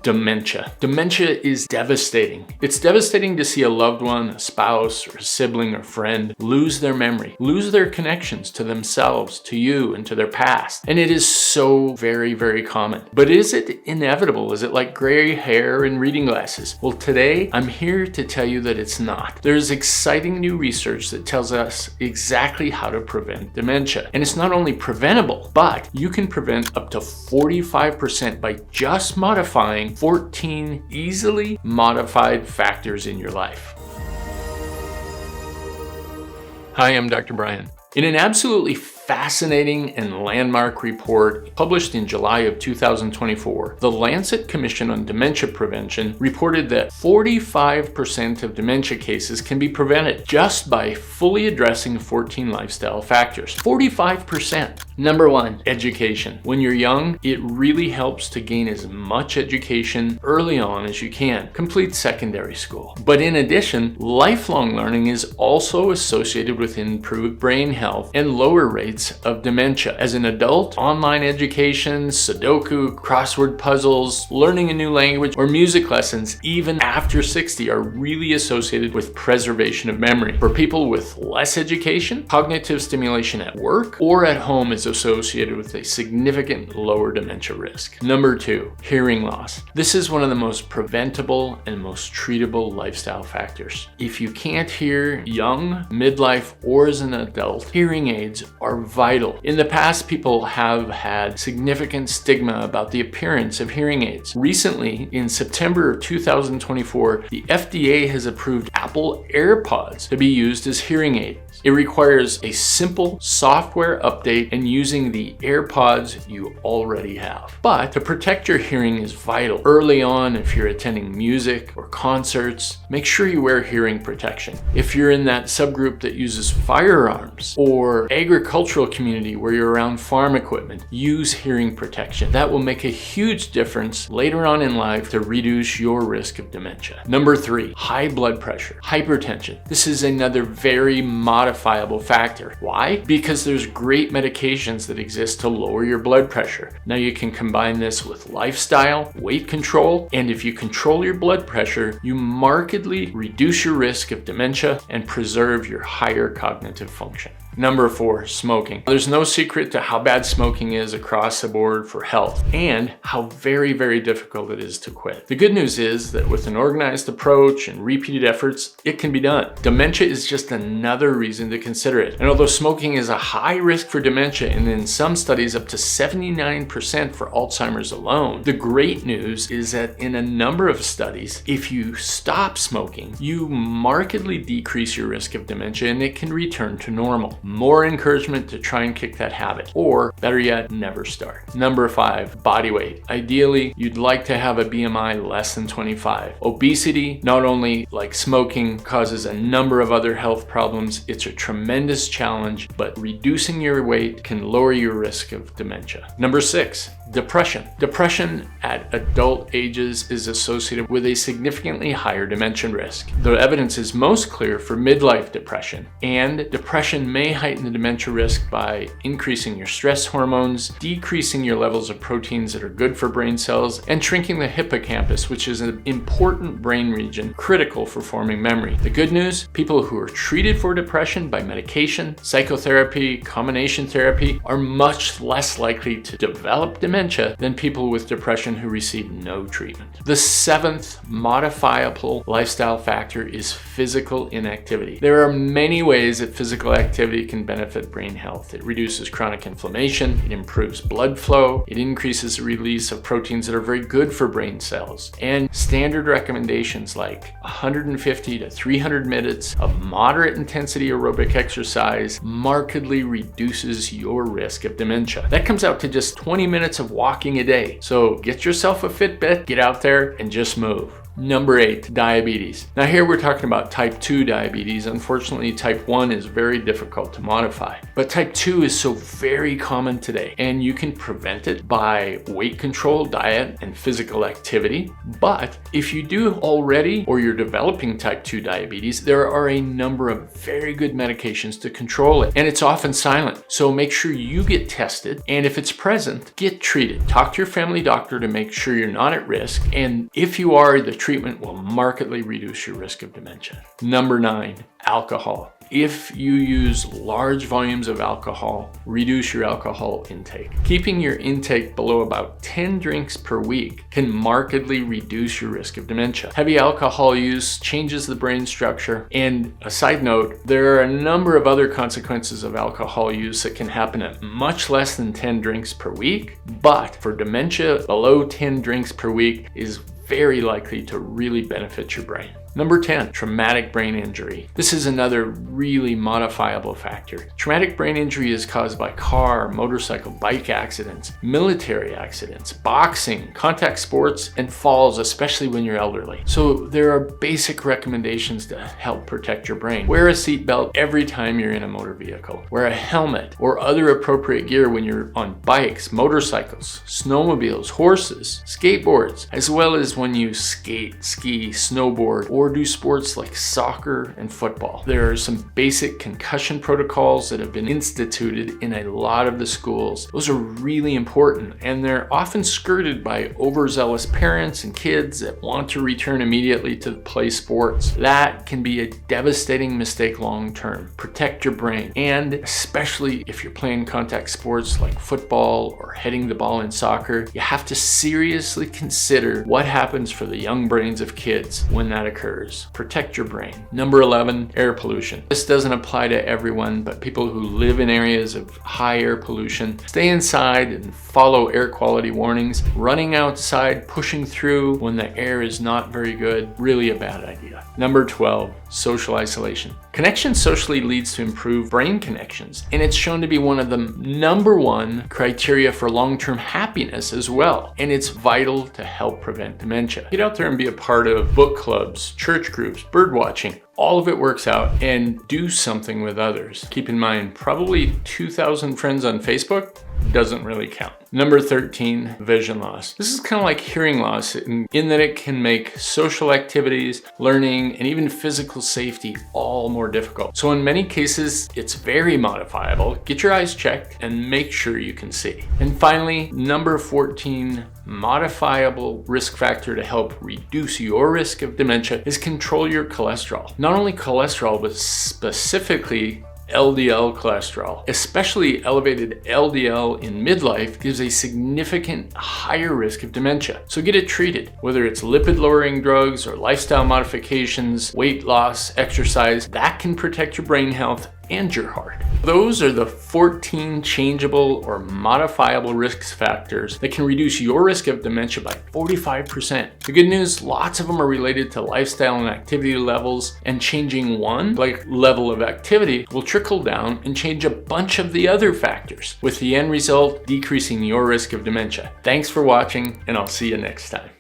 Dementia. Dementia is devastating. It's devastating to see a loved one, a spouse, or a sibling or friend lose their memory, lose their connections to themselves, to you, and to their past. And it is so very, very common. But is it inevitable? Is it like gray hair and reading glasses? Well, today I'm here to tell you that it's not. There's exciting new research that tells us exactly how to prevent dementia. And it's not only preventable, but you can prevent up to 45% by just modifying 14 easily modified factors in your life. Hi, I'm Dr. Brian. In an absolutely fascinating and landmark report published in July of 2024, the Lancet Commission on Dementia Prevention reported that 45% of dementia cases can be prevented just by fully addressing 14 lifestyle factors. 45%. Number one, education. When you're young, it really helps to gain as much education early on as you can. Complete secondary school. But in addition, lifelong learning is also associated with improved brain health and lower rates of dementia. As an adult, online education, Sudoku, crossword puzzles, learning a new language, or music lessons, even after 60, are really associated with preservation of memory. For people with less education, cognitive stimulation at work or at home is associated with a significant lower dementia risk. Number two, hearing loss. This is one of the most preventable and most treatable lifestyle factors. If you can't hear young, midlife, or as an adult, hearing aids are vital. In the past, people have had significant stigma about the appearance of hearing aids. Recently, in September of 2024, the FDA has approved Apple AirPods to be used as hearing aids. It requires a simple software update and using the AirPods you already have. But to protect your hearing is vital. Early on, if you're attending music or concerts, make sure you wear hearing protection. If you're in that subgroup that uses firearms or agricultural community where you're around farm equipment, use hearing protection. That will make a huge difference later on in life to reduce your risk of dementia. Number three, high blood pressure, hypertension. This is another very modifiable factor. Why? Because there's great medications that exist to lower your blood pressure. Now you can combine this with lifestyle, weight control, and if you control your blood pressure, you markedly reduce your risk of dementia and preserve your higher cognitive function. Number four, smoking. There's no secret to how bad smoking is across the board for health and how very, very difficult it is to quit. The good news is that with an organized approach and repeated efforts, it can be done. Dementia is just another reason to consider it. And although smoking is a high risk for dementia and in some studies up to 79% for Alzheimer's alone, the great news is that in a number of studies, if you stop smoking, you markedly decrease your risk of dementia and it can return to normal. More encouragement to try and kick that habit, or better yet, never start. Number five, body weight. Ideally, you'd like to have a BMI less than 25. Obesity, not only like smoking, causes a number of other health problems. It's a tremendous challenge, but reducing your weight can lower your risk of dementia. Number six, depression. Depression at adult ages is associated with a significantly higher dementia risk. The evidence is most clear for midlife depression, and depression may heighten the dementia risk by increasing your stress hormones, decreasing your levels of proteins that are good for brain cells, and shrinking the hippocampus, which is an important brain region critical for forming memory. The good news, people who are treated for depression by medication, psychotherapy, combination therapy are much less likely to develop dementia than people with depression who receive no treatment. The seventh modifiable lifestyle factor is physical inactivity. There are many ways that physical activity can benefit brain health. It reduces chronic inflammation, it improves blood flow, it increases the release of proteins that are very good for brain cells. And standard recommendations like 150 to 300 minutes of moderate intensity aerobic exercise markedly reduces your risk of dementia. That comes out to just 20 minutes of walking a day. So get yourself a Fitbit, get out there and just move. Number 8, diabetes. Now here we're talking about type 2 diabetes. Unfortunately, type 1 is very difficult to modify. But type 2 is so very common today, and you can prevent it by weight control, diet, and physical activity. But if you do already, or you're developing type 2 diabetes, there are a number of very good medications to control it, and it's often silent. So make sure you get tested, and if it's present, get treated. Talk to your family doctor to make sure you're not at risk, and if you are, the treatment will markedly reduce your risk of dementia. Number 9, alcohol. If you use large volumes of alcohol, reduce your alcohol intake. Keeping your intake below about 10 drinks per week can markedly reduce your risk of dementia. Heavy alcohol use changes the brain structure, and a side note, there are a number of other consequences of alcohol use that can happen at much less than 10 drinks per week, but for dementia, below 10 drinks per week is very likely to really benefit your brain. Number 10, traumatic brain injury. This is another really modifiable factor. Traumatic brain injury is caused by car, motorcycle, bike accidents, military accidents, boxing, contact sports, and falls, especially when you're elderly. So there are basic recommendations to help protect your brain. Wear a seatbelt every time you're in a motor vehicle. Wear a helmet or other appropriate gear when you're on bikes, motorcycles, snowmobiles, horses, skateboards, as well as when you skate, ski, snowboard, or do sports like soccer and football. There are some basic concussion protocols that have been instituted in a lot of the schools. Those are really important, and they're often skirted by overzealous parents and kids that want to return immediately to play sports. That can be a devastating mistake long term. Protect your brain, and especially if you're playing contact sports like football or heading the ball in soccer, you have to seriously consider what happens for the young brains of kids when that occurs. Protect your brain. Number 11, air pollution. This doesn't apply to everyone, but people who live in areas of high air pollution, stay inside and follow air quality warnings. Running outside, pushing through when the air is not very good, really a bad idea. Number 12, social isolation. Connection socially leads to improved brain connections, and it's shown to be one of the number 1 criteria for long-term happiness as well, and it's vital to help prevent dementia. Get out there and be a part of book clubs, church groups, bird watching. All of it works out, and do something with others. Keep in mind, probably 2,000 friends on Facebook doesn't really count. Number 13, vision loss. This is kind of like hearing loss in that it can make social activities, learning, and even physical safety all more difficult. So in many cases, it's very modifiable. Get your eyes checked and make sure you can see. And finally, number 14, modifiable risk factor to help reduce your risk of dementia is control your cholesterol. Not only cholesterol, but specifically LDL cholesterol. Especially elevated LDL in midlife gives a significant higher risk of dementia. So get it treated, whether it's lipid lowering drugs or lifestyle modifications, weight loss, exercise, that can protect your brain health and your heart. Those are the 14 changeable or modifiable risk factors that can reduce your risk of dementia by 45%. The good news, lots of them are related to lifestyle and activity levels, and changing one, like level of activity, will trickle down and change a bunch of the other factors, with the end result decreasing your risk of dementia. Thanks for watching, and I'll see you next time.